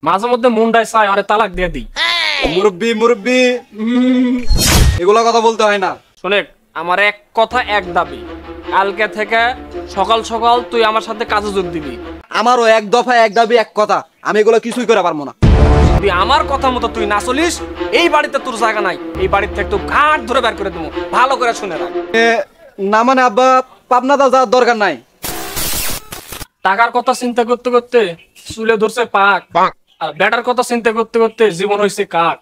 মাঝে মধ্যে মুন্ডায় চাই আরে তালাক দিয়ে দিই। মুরব্বি মুরব্বি এগুলা কথা বলতে হয় না। শোনে, আমার এক কথা এক দাবি, কালকে থেকে সকাল সকাল তুই আমার সাথে কাজে যোগ দিবি। আমারও এক দফা এক দাবি এক কথা, আমি এগুলো কিছুই করে পারবো না। যদি আমার কথা মতো তুই না চলিস, এই বাড়িতে তোর জায়গা নাই। এই বাড়ির থেকে তুই ঘাট ধরে বের করে দেবো, ভালো করে শুনে রাখ। না মানে আব্বা, পাবনা দা যাওয়ার দরকার নাই। টাকার কথা চিন্তা করতে করতে চুলে ধরছে পাক, আর বেটার কথা চিন্তা করতে করতে জীবন হয়েছে কাক।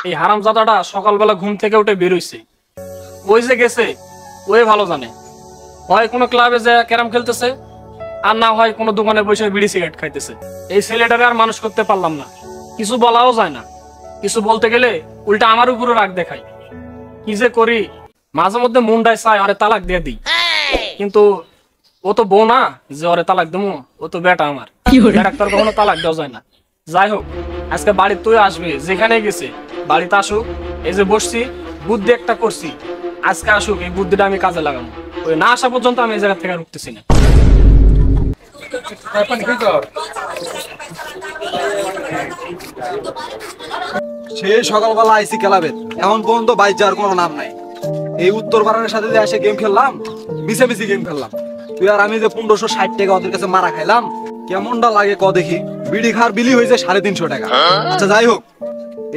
এই হারামজাদাটা সকালবেলা ঘুম থেকে উঠে বেরোইছে, ওই যে গেছে ওই ভালো জানে। হয় কোনো ক্লাবে যে ক্যারাম খেলতেছে, আর না হয় কোনো দোকানে বসে বিড়ি সিগারেট খাইতেছে। এই ছেলেটারে আর মানুষ করতে পারলাম না, কিছু বলাও যায় না। কিছু বলতে গেলে উল্টা আমার উপরে রাগ দেখাই। কি যে করি, মাঝে মধ্যে মুন্ডায় চাই আরে তালাক দিয়ে দিই, কিন্তু ও তো বউ না যে ওরে তালাক দেবো, ও তো বেটা আমার। ডাক্তার কখনো তালাক দেওয়া যায় না। যাই হোক, আজকে বাড়ি তুই আসবে, যেখানে গেছে বাড়িতে আসুক। এই যে বসছি, বুদ্ধি একটা করছি, আজকে আসুক, এই বুদ্ধিটা আমি কাজে লাগাবো। ওই না আসা পর্যন্ত আমি এই জায়গা থেকে আর উঠতেছি না। সে সকালবেলা আইসি খেলাবে, এখন পর্যন্ত বাইর যাওয়ার কোনো নাম নাই। এই উত্তর ভারতের সাথে যে এসে গেম খেললাম, মিশামিশি গেম খেললাম। তুই আর আমি যে 1560 টাকা ওদের কাছে মারা খাইলাম, কেমনটা লাগে ক দেখি। বিড়ি খাওয়ার বিলি হয়েছে 350 টাকা। আচ্ছা যাই হোক,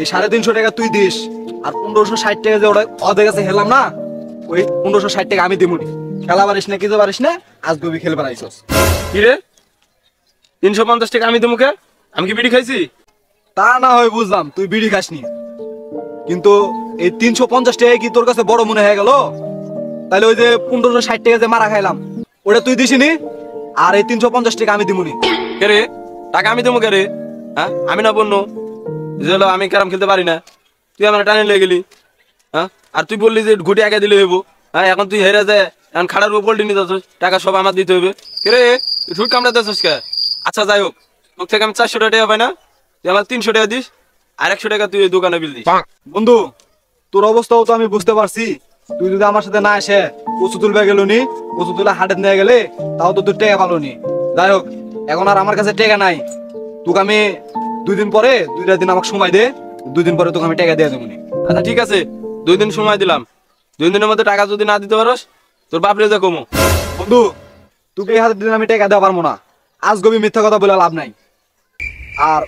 এই 350 টাকা তুই দিস, আর 1560 টাকা যে ওদের কাছে খেলাম না, ওই 1560 টাকা আমি দিমুনি। খেলা পারিস না, কিছু পারিস না, আজ গবি খেলবার আইসস। কি রে, 350 টাকা আমি দেবো? আমি কি বিড়ি খাইছি? তা না হয় বুঝলাম তুই বিড়ি খাসনি, কিন্তু এই 350 টাকা কি তোর কাছে বড় মনে হয়ে গেল? তাহলে ওই যে 1560 টাকা যে মারা খাইলাম, ওটা তুই দিসনি, আর এই 350 টাকা আমি দিমুনি। কে রে, টাকা আমি দেবো কে রে? হ্যাঁ, আমি না বন্য যে হলো আমি ক্যারাম খেলতে পারি না, তুই আমার টানে লেগে গেলি। হ্যাঁ, আর তুই বললি যে ঘুটি আগে দিলে হইব। হ্যাঁ, এখন তুই হেরে যায়, এখন খাড়ার উপর পল্টি নিতে যাচ্ছিস, টাকা সব আমার দিতে হবে। কে রে, তুই ঠুট কামড়া দিচ্ছিস কে? আচ্ছা যাই হোক, তোর থেকে আমি 400 টাকা পাই না, তুই আমার 300 টাকা দিস, আর 100 টাকা তুই দোকানে বিল দিস। বন্ধু, তোর অবস্থাও তো আমি বুঝতে পারছি। তুই যদি আমার সাথে না এসে কচু তুলবে গেলুনি, কচু তুলে হাটে নিয়ে গেলে, তাও তো তুই টেকা পালোনি। যাই হোক, এখন আর আমার কাছে টেকা নাই। তোকে আমি 2 দিন পরে, 2টা দিন আমাকে সময় দে, 2 দিন পরে তোকে আমি টেকা দিয়ে দেবো। আচ্ছা ঠিক আছে, 2 দিন সময় দিলাম। 2 দিনের মধ্যে টাকা যদি না দিতে পারস, তোর বাপরে যা কমো। বন্ধু, তোকে এই হাতে দিন আমি টেকা দেওয়া পারবো না। আজ গবি মিথ্যা কথা বলে লাভ নাই। আর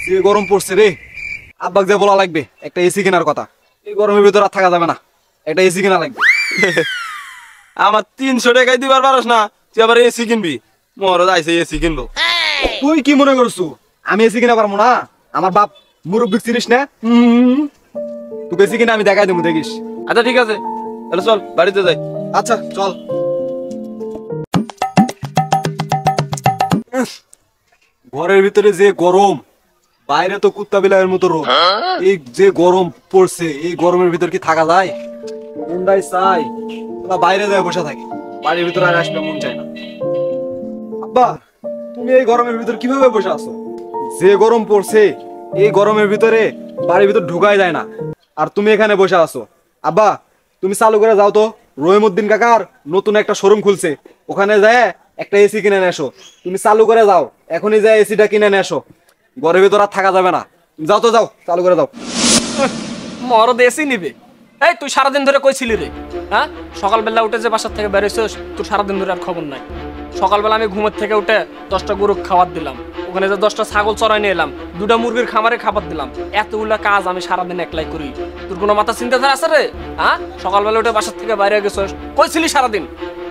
যে গরম পড়ছে রে, আব্বাক যে বলা লাগবে একটা এসি কেনার কথা। এই গরমের ভিতর আর থাকা যাবে না, একটা এসি কেনা লাগবে। আমার 300 টাকায় দিবার পারস না, তুই আবার এসি কিনবি? মরদ আইসে এসি কিনবো। তুই কি মনে করছু আমি এসি কিনা পারবো না? আমার বাপ মুরব্বি চিনিস না? তুই এসি কিনা আমি দেখাই দেবো, দেখিস। আচ্ছা ঠিক আছে, তাহলে চল বাড়িতে যাই। আচ্ছা চল। ঘরের ভিতরে যে গরম, বাইরে তো কুত্তা বিলাইয়ের মতো রোদ। এই যে গরম পড়ছে, এই গরমের ভিতর কি থাকা যায়? মনটাই চাই বাইরে যায় বসে থাকি, বাড়ির ভিতরে আর আসবে মন চায় না। আব্বা, তুমি এই গরমের ভিতর কিভাবে বসে আছো? যে গরম পড়ছে, এই গরমের ভিতরে বাড়ির ভিতর ঢুকাই যায় না, আর তুমি এখানে বসে আছো। আব্বা, তুমি চালু করে যাও তো, রহিমউদ্দিন কাকার নতুন একটা শোরুম খুলছে, ওখানে যায় একটা এসি কিনে নিয়ে এসো। তুমি চালু করে যাও, এখনই যায় এসিটা কিনে নিয়ে এসো। ঘরের ভিতর আর থাকা যাবে না। যাও তো, যাও, চালু করে যাও। মরদ এসি নিবে? এই তুই সারাদিন ধরে কইছিলি রে? হ্যাঁ, সকালবেলা উঠে যে বাসার থেকে বেরোইছিস, তোর সারাদিন ধরে আর খবর নাই। সকালবেলা আমি ঘুমের থেকে উঠে 10টা গরু খাবার দিলাম, ওখানে যে 10টা ছাগল চড়াই নিয়ে এলাম, 2টা মুরগির খামারে খাবার দিলাম। এতগুলা কাজ আমি সারাদিন একলাই করি। তোর কোনো মাথা চিন্তাধারা আছে রে? হ্যাঁ, সকালবেলা উঠে বাসার থেকে বাইরে গেছিস, কইছিলি সারাদিন।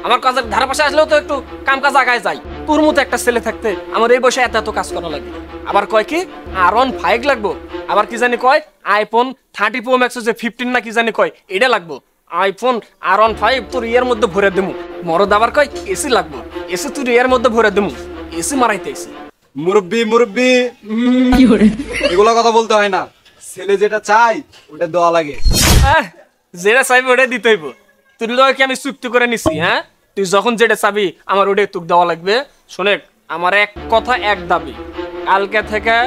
আমার কাজের ধারে পাশে আসলেও তো একটু কাম কাজ আগায় যাই। তোর মতো একটা ছেলে থাকতে আমার এই বয়সে এত এত কাজ করা লাগে। আবার কয় কি R15 লাগবো, আবার কি জানি কয় iPhone 30 Pro Max যে 15 না কি জানি কয় এটা লাগবো। iPhone R15 তোর ইয়ের মধ্যে ভরে দেবো। মরদ আবার কয় এসি লাগবো, এসি তোর ইয়ের মধ্যে ভরে দেবো। এসি মারাইতেছি। মুরব্বি মুরব্বি এগুলা কথা বলতে হয় না, ছেলে যেটা চাই ওটা দেওয়া লাগে। যেটা চাইবি ওটাই দিতে হইব। তুই কি আমি চুক্তি করে নিছি? হ্যাঁ, তুই যখন যেটা চাবি আমার ওটাই তোকে দেওয়া লাগবে। শোনে, আমার এক কথা এক দাবি, কালকে থেকে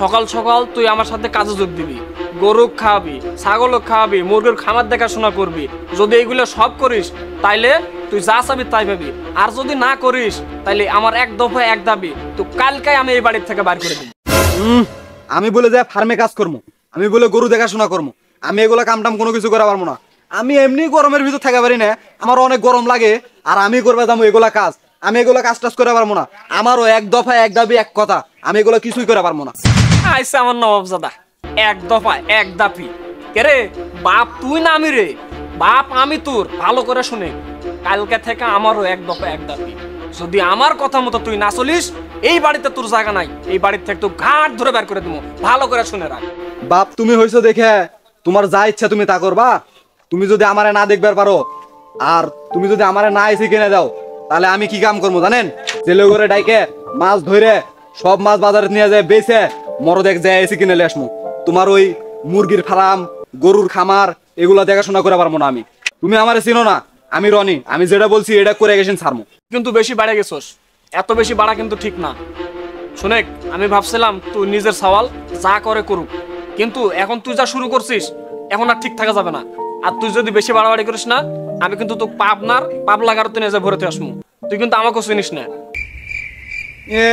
সকাল সকাল তুই আমার সাথে কাজে যোগ দিবি। গরু খাওয়াবি, ছাগল খাওয়াবি, মুরগির খামার দেখাশোনা করবি। যদি এইগুলো সব করিস তাইলে তুই যা চাবি তাই পাবি। আর যদি না করিস তাইলে আমার এক দফা এক দাবি, তো কালকে আমি এই বাড়ির থেকে বার করে দিবি। আমি বলে যে ফার্মে কাজ করবো, আমি বলে গরু দেখাশোনা করবো, আমি এগুলা কামটাম কোনো কিছু করা পারবো না। আমি এমনি গরমের ভিতর থাকা পারি না, আমার অনেক গরম লাগে, আর আমি করবে যাবো এগুলা কাজ, আমি এগুলা কাজ টাজ করে পারবো না। আমারও এক দফা এক দাবি এক কথা, আমি এগুলা কিছুই করে পারবো না। আইসা আমার নবাবজাদা, এক দফা এক দাপি। কে রে বাপ তুই না আমি রে? বাপ আমি তোর, ভালো করে শুনে। কালকে থেকে আমারও এক দফা এক দাপি। যদি আমার কথা মতো তুই না চলিস, এই বাড়িতে তোর জায়গা নাই, এই বাড়ির থেকে তো ঘাট ধরে বের করে দেবো। ভালো করে শুনে রাখ। বাপ তুমি হইছো দেখে তোমার যা ইচ্ছা তুমি তা করবা। তুমি যদি আমারে না দেখবার পারো, আর তুমি যদি আমারে না এসে কিনে দাও, তাহলে আমি কি কাম করবো জানেন? জেলে করে ডাইকে মাছ ধরে সব মাছ বাজারে নিয়ে যায় বেচে মরদেক যায় এসে কিনে লে আসমু। তোমার ওই মুরগির ফার্ম, গরুর খামার এগুলা দেখাশোনা করে পারবো না আমি। তুমি আমারে চিনো না, আমি রনি, আমি যেটা বলছি এটা করে গেছেন ছাড়মু। কিন্তু বেশি বাড়ে গেছোস, এত বেশি বাড়া কিন্তু ঠিক না। শুনেক, আমি ভাবছিলাম তুই নিজের সওয়াল যা করে করুক, কিন্তু এখন তুই যা শুরু করছিস, এখন আর ঠিক থাকা যাবে না। আর তুই যদি বেশি বাড়াবাড়ি করিস না, আমি কিন্তু তোকে পাপ লাগার তুই নিজে ভরতে আসমু। তুই কিন্তু আমাকে চিনিস না। এ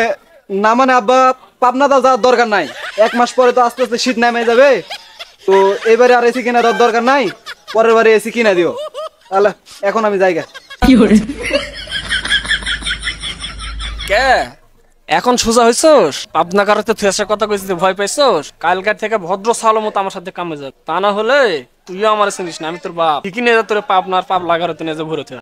না মানে আব্বা, পাবনাদা যাওয়ার দরকার নাই, 1 মাস পরে তো আস্তে আস্তে শীত নামে যাবে, তো এবারে আর এসি কিনা দেওয়ার দরকার নাই, পরের বারে এসি কিনা দিও। তাহলে এখন আমি যাইগা। কে এখন সোজা হইছস? পাবনা কারতে তুই এসে কথা কইছিস, ভয় পাইছস? কালকার থেকে ভদ্র সালো মতো আমার সাথে কামে যাক, তা না হলে তুইও আমার চিনিস না, আমি তোর বাপ। কি কিনে তোর পাবনার পাপ লাগার তুই নিজে ভরতে